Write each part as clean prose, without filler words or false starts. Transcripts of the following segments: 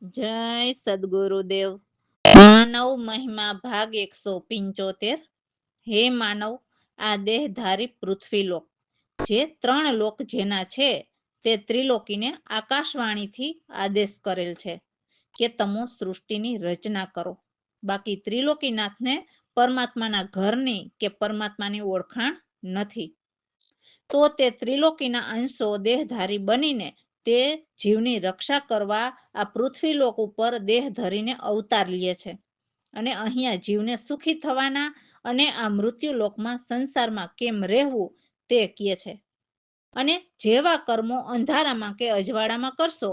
જય સદગુરુદેવ. માનવ મહિમા ભાગ 175. હે માનવ, આ દેહધારી પૃથ્વીલોક, જે 3 લોક જેના છે, તે ત્રિલોકીને આકાશવાણીથી આદેશ કરેલ છે કે તમો સૃષ્ટિની રચના કરો. બાકી ત્રિલોકીનાથને પરમાત્માના ઘરની કે પરમાત્માની ઓળખાણ નથી. તો તે ત્રિલોકીના અંશો દેહધારી બનીને તે જીવની રક્ષા કરવા આ પૃથ્વીલોક ઉપર દેહ ધરીને અવતાર લે છે અને અહીંયા જીવને સુખી થવાના અને આ મૃત્યુલોકમાં સંસારમાં કેમ રહેવું તે કહે છે. અને જેવા કર્મો અંધારામાં કે અજવાળામાં કરશો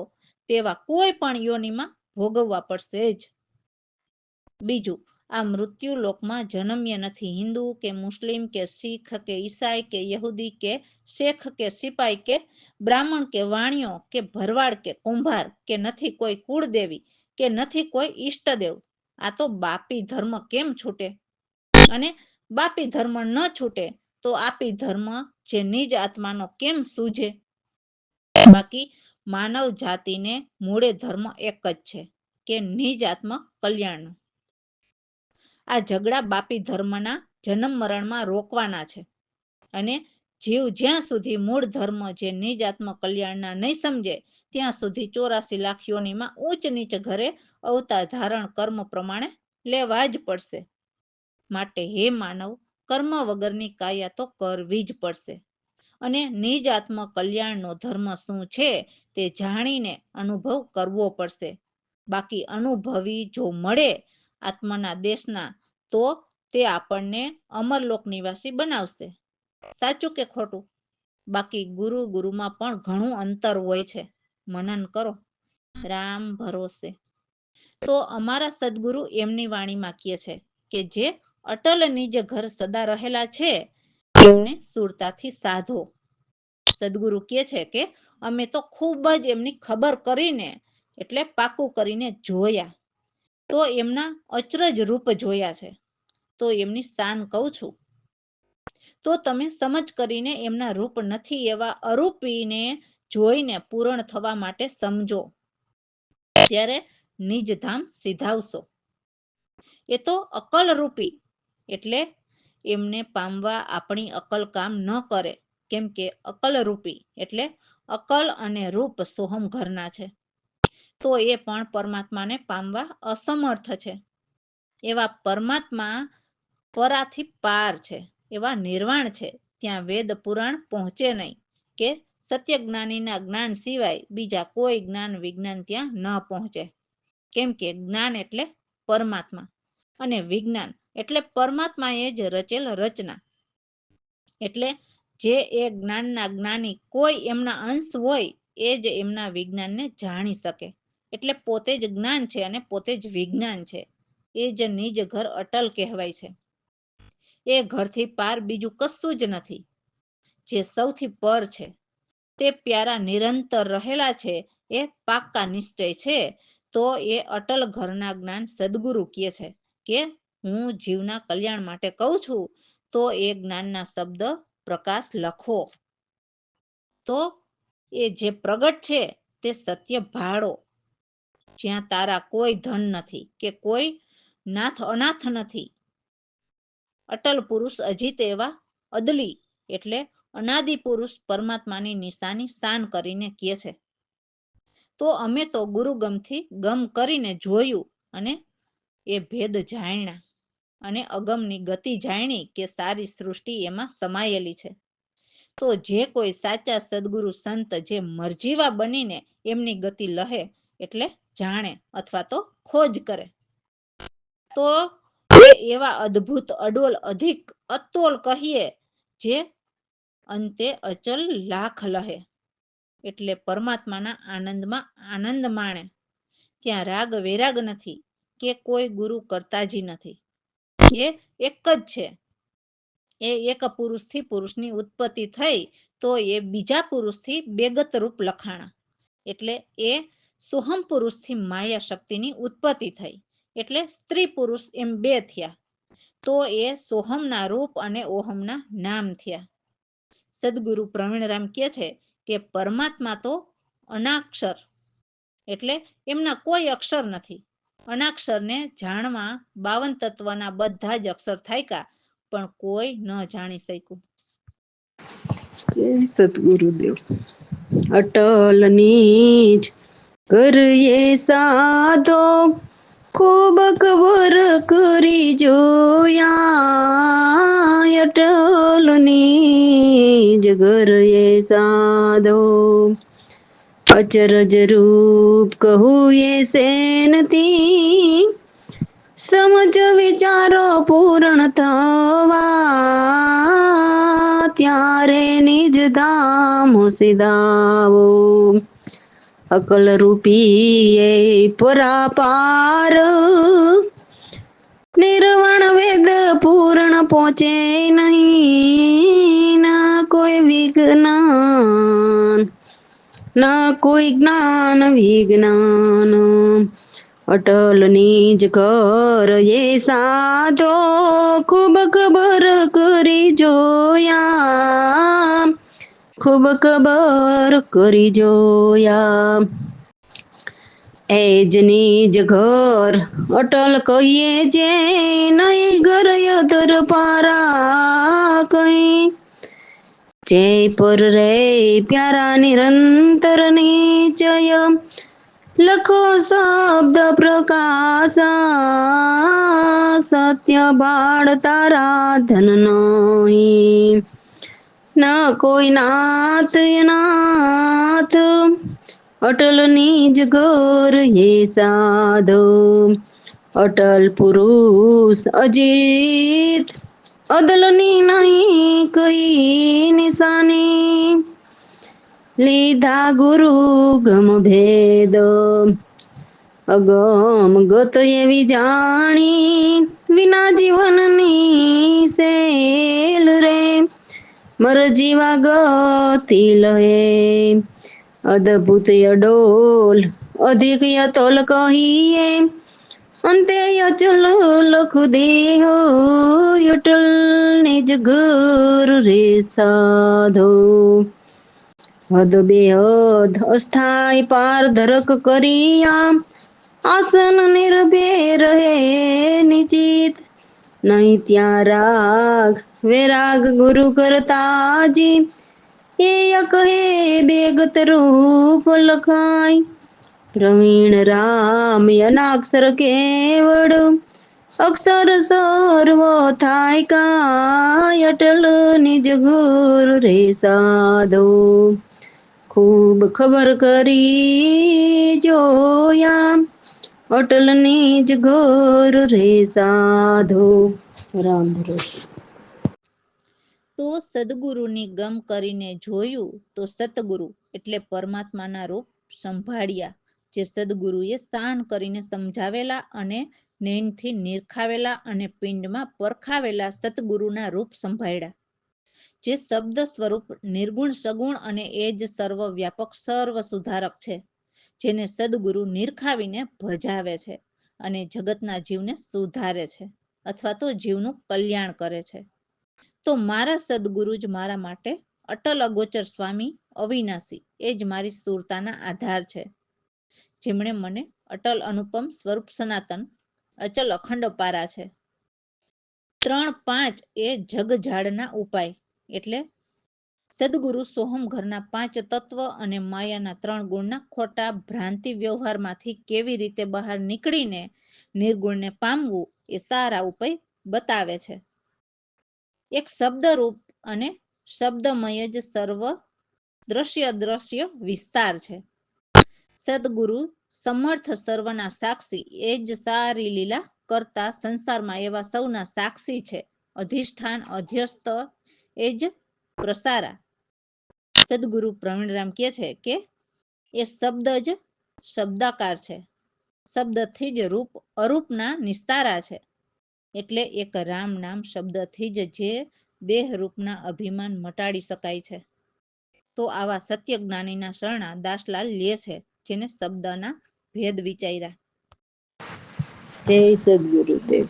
તેવા કોઈ પણ યોનિમાં ભોગવવા પડશે જ. બીજું, આ મૃત્યુલોકમાં જન્મ્ય નથી હિન્દુ કે મુસ્લિમ કે શીખ કે ઈસાઈ કે યહૂદી કે શેખ કે સિપાઈ કે બ્રાહ્મણ કે વાણિયો કે ભરવાડ કે કુંભાર કે નથી કોઈ કુળદેવી કે નથી કોઈ ઈષ્ટદેવ. આ તો બાપી ધર્મ કેમ છૂટે? અને બાપી ધર્મ ન છૂટે તો આપી ધર્મ જે નિજ આત્માનો કેમ સૂજે? બાકી માનવ જાતિને મૂળે ધર્મ એક જ છે કે નિજ આત્મા કલ્યાણનો. આ ઝઘડા બાપી ધર્મના જન્મ મરણમાં રોકવાના છે. અને જીવ જ્યાં સુધી મૂળ ધર્મ જે નિજ આત્મ કલ્યાણના નહીં સમજે ત્યાં સુધી 84 લાખ યોનીમાં ઊંચ નીચ ઘરે અવતાર ધારણ કર્મ પ્રમાણે લેવા જ પડશે. માટે હે માનવ, કર્મ વગરની કાયા તો કરવી જ પડશે. અને નિજ આત્મ કલ્યાણનો ધર્મ શું છે તે જાણીને અનુભવ કરવો પડશે. બાકી અનુભવી જો મળે આત્માના દેશના તો તે આપણને અમરલોક નિવાસી બનાવશે. સાચું કે ખોટું? બાકી ગુરુ ગુરુમાં પણ ઘણું અંતર હોય છે. મનન કરો. રામ ભરોસે. તો અમારા સદગુરુ એમની વાણીમાં કહે છે કે જે અટલ નિજ ઘર સદા રહેલા છે એમને સુરતાથી સાધો. સદગુરુ કહે છે કે અમે તો ખૂબ જ એમની ખબર કરીને એટલે પાકું કરીને જોયા, તો એમના અચરજ રૂપ જોયા છે, તો એમની સ્થાન કહું છું. તો તમે સમજ કરીને એમના રૂપ નથી એવા અરૂપીને જોઈને પૂરણ થવા માટે સમજો, ત્યારે નિજધામ સિધાવશો. એ તો અકલ રૂપી, એટલે એમને પામવા આપણી અકલ કામ ન કરે, કેમ કે અકલ રૂપી એટલે અકલ અને રૂપ સોહમ ઘરના છે. તો એ પણ પરમાત્માને પામવા અસમર્થ છે. એવા પરમાત્મા પરાથી પાર છે, એવા નિર્વાણ છે, ત્યાં વેદ પુરાણ પહોંચે નહીં કે સત્ય જ્ઞાનીના જ્ઞાન સિવાય બીજા કોઈ જ્ઞાન વિજ્ઞાન ત્યાં ન પહોંચે. કેમ કે જ્ઞાન એટલે પરમાત્મા અને વિજ્ઞાન એટલે પરમાત્માએ જ રચેલ રચના. એટલે જે એ જ્ઞાનના જ્ઞાની કોઈ એમના અંશ હોય એ જ એમના વિજ્ઞાનને જાણી શકે. એટલે પોતે જ જ્ઞાન છે અને પોતે જ વિજ્ઞાન છે. એ જ નિજ ઘર અટલ કહેવાય છે. એ ઘરથી પાર બીજું કશું જ નથી. જે સૌથી પર છે તે પ્યારા નિરંતર રહેલા છે એ પાક્કા નિશ્ચય છે. તો એ અટલ ઘરના જ્ઞાન સદગુરુ કહે છે કે હું જીવના કલ્યાણ માટે કહું છું, તો એ જ્ઞાનના શબ્દ પ્રકાશ લખો. તો એ જે પ્રગટ છે તે સત્ય ભાળો. જ્યાં તારા કોઈ ધન નથી કે કોઈ નાથ અનાથ નથી. અટલ પુરુષ અજીત એવા અદલી એટલે અનાદિ પુરુષ પરમાત્માની નિશાની શાન કરીને કહે છે. તો અમે તો ગુરુગમથી ગમ કરીને જોયું અને એ ભેદ જાણ્યા અને અગમની ગતિ જાણી કે સારી સૃષ્ટિ એમાં સમાયેલી છે. તો જે કોઈ સાચા સદગુરુ સંત જે મરજીવા બનીને એમની ગતિ લહે એટલે જાણે અથવા તો ખોજ કરે, તો એ એવા અદ્ભુત અડોલ અધિક અતોલ કહીએ જે અંતે અચલ લાખ લહે. એટલે પરમાત્માના આનંદમાં આનંદ માણે. ત્યાં રાગ વૈરાગ નથી કે કોઈ ગુરુ કરતાજી નથી. એ એક જ છે. એ એક પુરુષથી પુરુષની ઉત્પત્તિ થઈ તો એ બીજા પુરુષથી બેગત રૂપ લખાણા. એટલે એ સોહમ પુરુષથી માયા શક્તિની ઉત્પત્તિ થઈ એટલે સ્ત્રી પુરુષ એમ બે થયા. તો એ સોહમના રૂપ અને ઓહમના નામ થયા. સદગુરુ પ્રવીણરામ કહે છે કે પરમાત્મા તો અનાક્ષર એટલે એમના કોઈ અક્ષર નથી. અનાક્ષરને જાણવા 52 તત્વના બધા જ અક્ષર થાક્યા, પણ કોઈ ન જાણી શક્યું. જય સદગુરુદેવ. અટલની જ કરીએ સાધો, ખૂબ કબર કરી જોયા. અટલની જ કરીએ સાધો, અચરજ રૂપ કહું એ સેનથી, સમજ વિચારો પૂર્ણ થવા, ત્યારે નિજ ધામ સીધાવો. અકલ રૂપી એ પરાપાર, નિર્વાણ વેદ પૂર્ણ પહોંચે નહીં. ના કોઈ વિજ્ઞાન, ના કોઈ જ્ઞાન વિજ્ઞાન. અટલની જ કર એ સાધો, ખૂબ ખબર કરી જોયા. ખૂબ ખબર કરી જોયા. એ જ નિજ ઘર અટલ કહીએ જે, નહીં ઘર યધર પારા કઈ. જય પર રે પ્યારા નિરંતર નિચય, લખો શબ્દ પ્રકાશ. સત્ય બાળ તારા ધન નહીં, ન કોઈ નાથ નાથ. અટલની જ ઘર એ સાધો, અટલ પુરુષ અજીત, અદલની નહીં કઈ નિશાની. લીધા ગુરુ ગમ ભેદ, અગમ ગત એવી જાણી. વિના જીવનની સેલ રે, મર જીવા ગતિ લહે. અદભુત અડોલ અધિક અતોલ કહીએ, અંતે અચલ લખ દેહ. અટલ નિજ ઘર રે સાધો, હદ બેહદ અસ્થાય પારધરક કર્યા. આસન નિર્ભય રહે નિચિત, નહીં ત્યાં રાગ વૈરાગ ગુરુ કરતાજી. એ કહે બેગત રૂપ લખાય, પ્રવીણ રામ અનાક્ષર કેવળ. અક્ષર સર્વ થાય કાય, અટલ નિજ ઘર રે સાધો. ખૂબ ખબર કરી જોયા, અટલની જ ઘર રે સાધો. રામ ભરોસે. તો સદગુરુની ગમ કરીને જોયું તો સતગુરુ એટલે પરમાત્માના રૂપ સંભાળ્યા, જે સદગુરુએ શાન કરીને સમજાવેલા અને નયનથી નિરખાવેલા અને પિંડમાં પરખાવેલા સતગુરુના રૂપ સંભાળ્યા, જે શબ્દ સ્વરૂપ નિર્ગુણ સગુણ અને એ જ સર્વ વ્યાપક સર્વ સુધારક છે, જેને સદગુરુ નિરખાવીને ભજાવે છે અને જગતના જીવને સુધારે છે અથવા તો જીવનું કલ્યાણ કરે છે. તો મારા સદગુરુ જ મારા માટે અટલ અગોચર સ્વામી અવિનાશી એ જ મારી સુરતાના આધાર છે, જેમણે મને અટલ અનુપમ સ્વરૂપ સનાતન અચલ અખંડ પારા છે. 3 5 એ જગઝાડના ઉપાય એટલે સદગુરુ સોહમ ઘરના 5 તત્વ અને માયાના 3 ગુણના ખોટા ભ્રાંતિ વ્યવહારમાંથી કેવી રીતે બહાર નીકળીને નિર્ગુણને પામવું એ સારા ઉપાય બતાવે છે. એક શબ્દરૂપ અને શબ્દમય જ સર્વ દ્રશ્ય અદ્રશ્ય વિસ્તાર છે. સદગુરુ સમર્થ સર્વના સાક્ષી એ જ સારી લીલા કરતા સંસારમાં એવા સૌના સાક્ષી છે. અધિષ્ઠાન અધ્યસ્ત એ જ પ્રસારા. સદગુરુ પ્રવીણરામ કહે છે કે એ શબ્દ જ શબ્દાકાર છે, શબ્દથી જ રૂપ અરૂપના નિસ્તારા છે. એટલે એક રામ નામ શબ્દથી જ જે દેહ રૂપના અભિમાન મટાડી શકાય છે. તો આવા સત્ય જ્ઞાનીના શરણા દાસલાલ લે છે, જેને શબ્દના ભેદ વિચાર્યા. જય સદગુરુદેવ.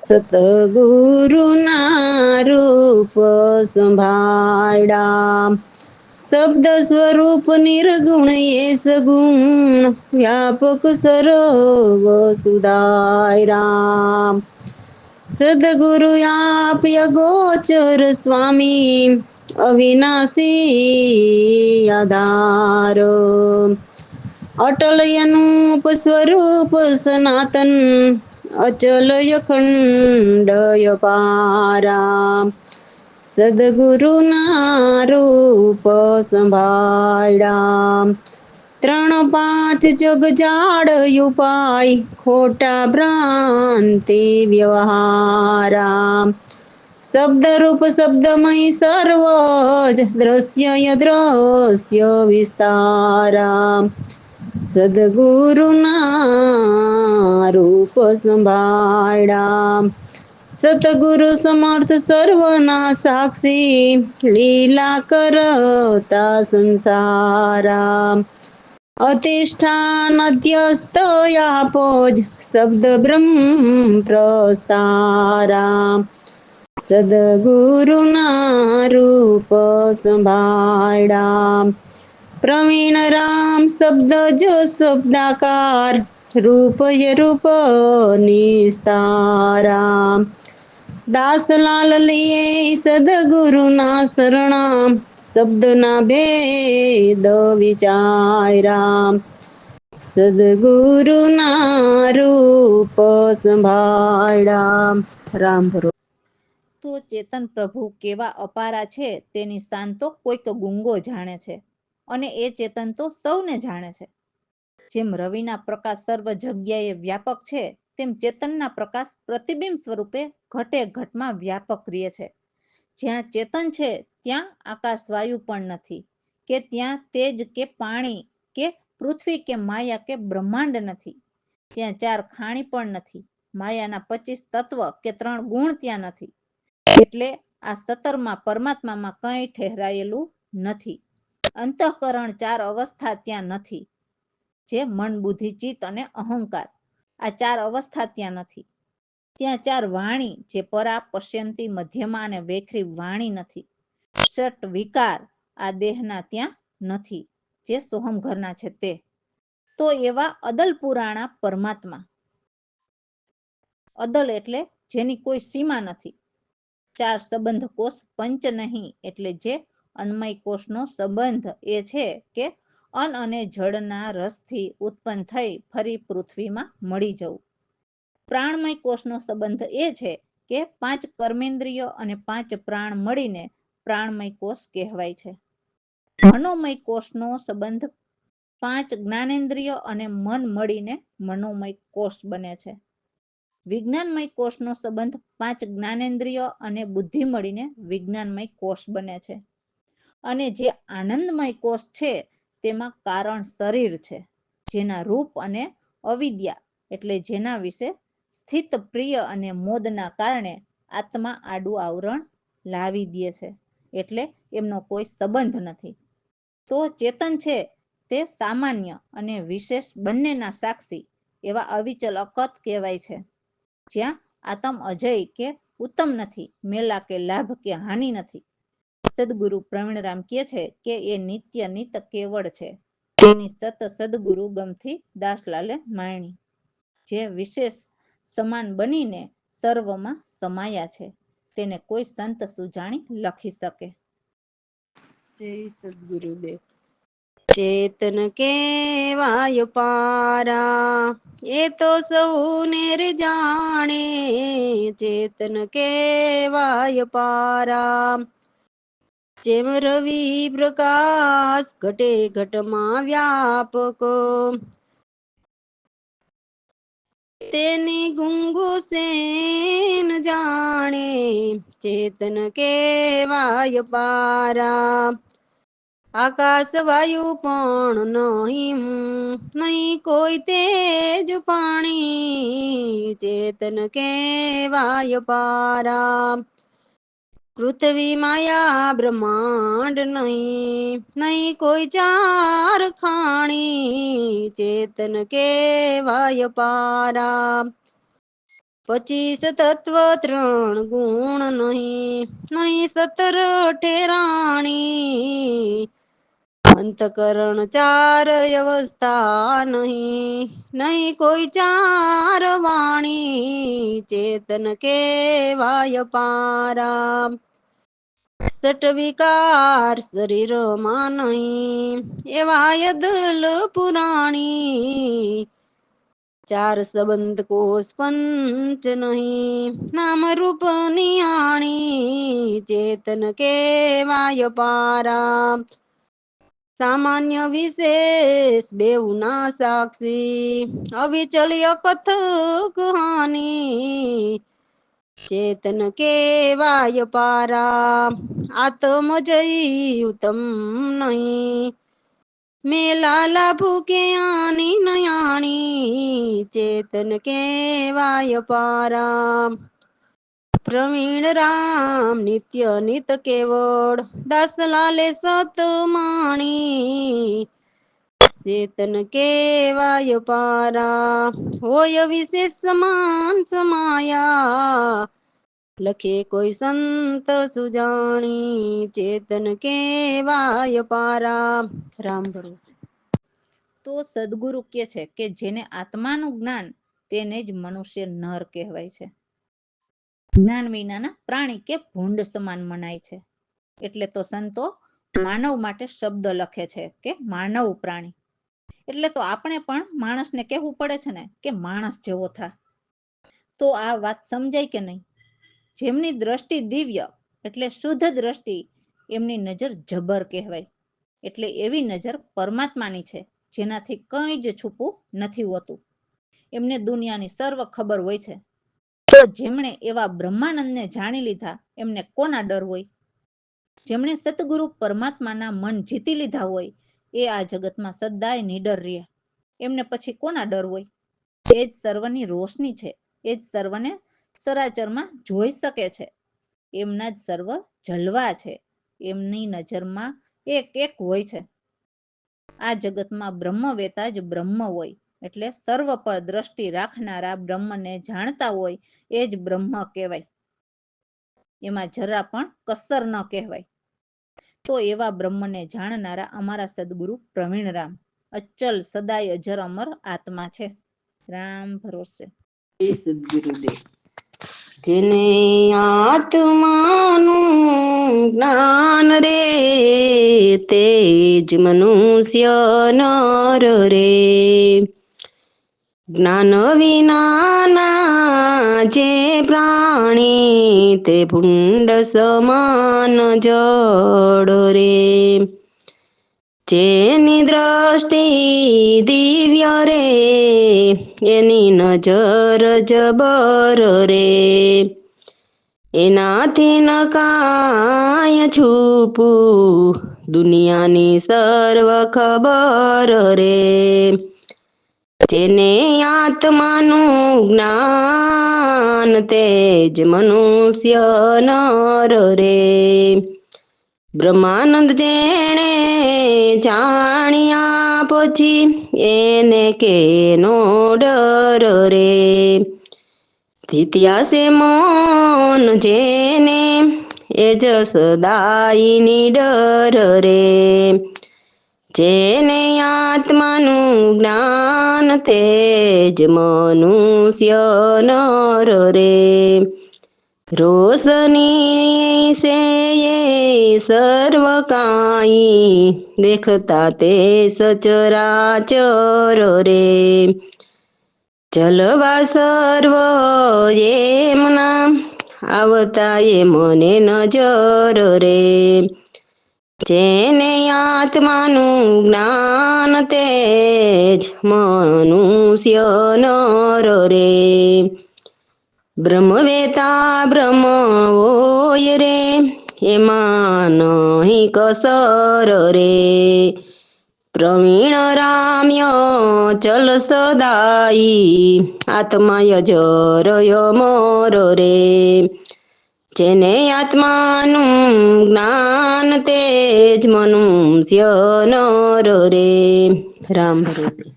સતગુરુના રૂપ સંભાળ્યા, શબ્દ સ્વરૂપ નિર્ગુણ એ સગુણ વ્યાપક સર્વ સુધાય રામ. સદગુરુ આપ્ય ગોચર સ્વામી અવિનાશી આધાર. અટલ અનુપ સ્વરૂપ સનાતન અચલય ખંડય પારા. સદગુરુના રૂપ સંભાળ્યા. 3-5 જગ જાડ ઉપાય ખોટા ભ્રાંતિ વ્યવહારા. શબ્દ રૂપ શબ્દમય સર્વ જ દ્રશ્ય દ્રશ્ય વિસ્તારા. સદગુરુના રૂપ સંભાળ્યા. સતગુરુ સમર્થ સર્વના સાક્ષી લીલા કરતા સંસારા. અતિષ્ઠાન અધ્યસ્ત આપોજ શબ્દ બ્રહ્મ પ્રસ્તારા. સદગુરુના રૂપ સંભાળ્યા. પ્રવીણ રામ શબ્દ જો શબ્દાકાર રૂપ રૂપ નિસ્તારા. દાસલાલ લીએ સદગુરુના શરણા શબ્દના ભેદ વિચાર્યા. સદગુરુના રૂપ સંભાળ્યા. રામ ભરો. તો ચેતન પ્રભુ કેવા અપારા છે તેની શાન તો કોઈક ગુંગો જાણે છે, અને એ ચેતન તો સૌને જાણે છે. જેમ રવિના પ્રકાશ સર્વ જગ્યાએ વ્યાપક છે, તેમ ચેતનના પ્રકાશ પ્રતિબિંબ સ્વરૂપે ઘટે ઘટમાં વ્યાપક રહે છે. જ્યાં ચેતન છે ત્યાં આકાશ વાયુ પણ નથી, કે ત્યાં તેજ કે પાણી કે પૃથ્વી કે માયા કે બ્રહ્માંડ નથી. ત્યાં 4 ખાણી પણ નથી, માયાના 25 તત્વ કે 3 ગુણ ત્યાં નથી. એટલે આ 17માં પરમાત્મામાં કંઈ ઠહેરાયેલું નથી. અંતઃકરણ 4 અવસ્થા ત્યાં નથી, જે મન બુદ્ધિ ચિત્ત અને અહંકાર, આ 4 અવસ્થા ત્યાં નથી. ત્યાં 4 વાણી, જે પરા પશ્યંતી મધ્યમાં અને વેખરી વાણી નથી. ષટ વિકાર આ દેહના ત્યાં નથી, જે સોહમ ઘરના છે તે. તો એવા અદલ પુરાણા પરમાત્મા, અદલ એટલે જેની કોઈ સીમા નથી. 4 સંબંધ કોષ પંચ નહીં, એટલે જે અન્નમય કોષનો સંબંધ એ છે કે અન્ન અને જળના રસથી ઉત્પન્ન થઈ ફરી પૃથ્વીમાં મળી જવું. પ્રાણમય કોષનો સંબંધ એ છે કે 5 કર્મેન્દ્રિયો અને 5 પ્રાણ મળીને પ્રાણમય કોષ કહેવાય છે. મનોમય કોષનો સંબંધ 5 જ્ઞાનેન્દ્રિયો અને મન મળીને મનોમય કોષ બને છે. વિજ્ઞાનમય કોષનો સંબંધ 5 જ્ઞાનેન્દ્રિયો અને બુદ્ધિ મળીને વિજ્ઞાનમય કોષ બને છે. અને જે આનંદમય કોષ છે તેમાં કારણ શરીર છે, જેના રૂપ અને અવિદ્યા એટલે જેના વિશે સ્થિત પ્રિય અને મોદના કારણે આત્મા આડું આવરણ લાવી દે છે, એટલે એમનો કોઈ સંબંધ નથી. તો ચેતન છે તે સામાન્ય અને વિશેષ બંનેના સાક્ષી એવા અવિચલ અકત કહેવાય છે. જ્યાં આત્મ અજય કે ઉત્તમ નથી, મેલા કે લાભ કે હાનિ નથી. સદગુરુ પ્રવીણરામ કહે છે કે એ નિત્ય નિત કેવળ છે, તેની સત સદગુરુ ગમથી દાસલાલે માણી. જે વિશેષ સમાન બનીને સર્વમાં સમાયા છે, તેને કોઈ સંત સુજાણી લખી શકે. જય સદગુરુદેવ. ચેતન કેવાય પારા એ તો સૌને રે જાણે. ચેતન કેવાય પારા જેમ રવિ પ્રકાશ ઘટે ઘટમાં વ્યાપક, તેની ગુંગુ સેન જાણે. ચેતન કેવાય પારા આકાશ વાયુ પણ નહીં કોઈ તેજ પાણી. ચેતન કેવાય પારા પૃથ્વી માયા બ્રહ્માંડ નહીં કોઈ 4 ખાણી. ચેતન કેવાય પારા 25 તત્વ 3 ગુણ નહીં 17 ઠેરાણી. અંતકરણ ચાર અવસ્થા નહીં, નહીં કોઈ ચાર વાણી, ચેતન કેવાય પારા. સટ વિકાર શરીરમાં નહીં, એવા યદલ પુરાણી, ચાર સંબંધ કોષ પંચ નહીં, નામ રૂપ નિયાણી, ચેતન કેવાય પારા. સામાન્ય વિશેષ બેઉના સાક્ષી, અવિચલ્ય કથક કહાની, ચેતન કેવાય પારા. આત્મ જય ઉત્તમ નહીં, મેલા લાભુ કે આની નયાણી, ચેતન કેવાય પારા. પ્રવીણ રામ નિત્ય નિત કેવળ, દાસલાલે સતમાણી, ચેતન કેવાય પારા. હોય વિશેષ સમાન સમાયા, લખે કોઈ સંત સુજાણી, ચેતન કેવાય પારા. રામ ભરોસે. તો સદગુરુ કે છે કે જેને આત્માનું જ્ઞાન તેને જ મનુષ્ય નર કહેવાય છે. જ્ઞાન વિનાના પ્રાણી કે ભૂંડ સમાન મનાય છે. એટલે તો સંતો માનવ માટે શબ્દ લખે છે કે માનવ પ્રાણી. એટલે તો આપણે પણ માણસને કહેવું પડે છે ને કે માણસ જેવો થા. તો આ વાત સમજાય કે નહીં? જેમની દ્રષ્ટિ દિવ્ય એટલે શુદ્ધ દ્રષ્ટિ, એમની નજર જબર કહેવાય. એટલે એવી નજર પરમાત્માની છે જેનાથી કંઈ જ છૂપું નથી હોતું. એમને દુનિયાની સર્વ ખબર હોય છે. તો જેમણે એવા બ્રહ્માનંદને જાણી લીધા એમને કોના ડર હોય? જેમણે સતગુરુ પરમાત્માના મન જીતી લીધા હોય એ આ જગતમાં સદાય નિડર રહે. એમને પછી કોના ડર હોય? એ જ સર્વની રોશની છે, એ જ સર્વને સરાચરમાં જોઈ શકે છે. એમના જ સર્વ જલવા છે. એમની નજરમાં એક એક હોય છે. આ જગતમાં બ્રહ્મવેતા જ બ્રહ્મ હોય. એટલે સર્વ પર દ્રષ્ટિ રાખનારા બ્રહ્મને જાણતા હોય એ જ બ્રહ્મ કહેવાય. એમાં જરા પણ કસર ન કહેવાય. તો એવા બ્રહ્મને જાણનારા અમારા સદગુરુ પ્રવીણરામ અચલ સદાય અજર અમર આત્મા છે. રામ ભરોસે. સદગુરુદેવ. જેને આત્માનું જ્ઞાન રે, તે જ મનુષ્ય નર રે. જ્ઞાન વિનાના જે પ્રાણી, તે ભૂંડ સમાન જડ રે. જેની દ્રષ્ટિ દિવ્ય રે, એની નજર જબર રે. એનાથી ન કાંઈ છૂપું, દુનિયાની સર્વ ખબર રે. જેને આત્માનું જ્ઞાન, તે જ મનુષ્ય નર રે. બ્રહ્માનંદ જેણે જાણ્યા પછી, એને કેનો ડર રે. ધીત્યાસે મન જેને, એ જ સદાય નિડર રે. જેને આત્માનું જ્ઞાન, તે જ મનુષ્ય નર રે. રોશની સે ये सर्व काई, देखता ते सचराचर रे. ચલવા સર્વ એમના, આવતા એ મને નજર રે. જેને આત્માનું જ્ઞાન, તે જ મનુષ્ય નર રે. બ્રહ્મવેતા બ્રહ્મ હોય રે, એમાં નહીં કસર રે. પ્રવીણ રામ્ય ચલ સદાઈ, આત્માય જરય મોર રે. જેને આત્માનું જ્ઞાન, તે જ મનુષ્ય નર રે. રામ ભરોસે.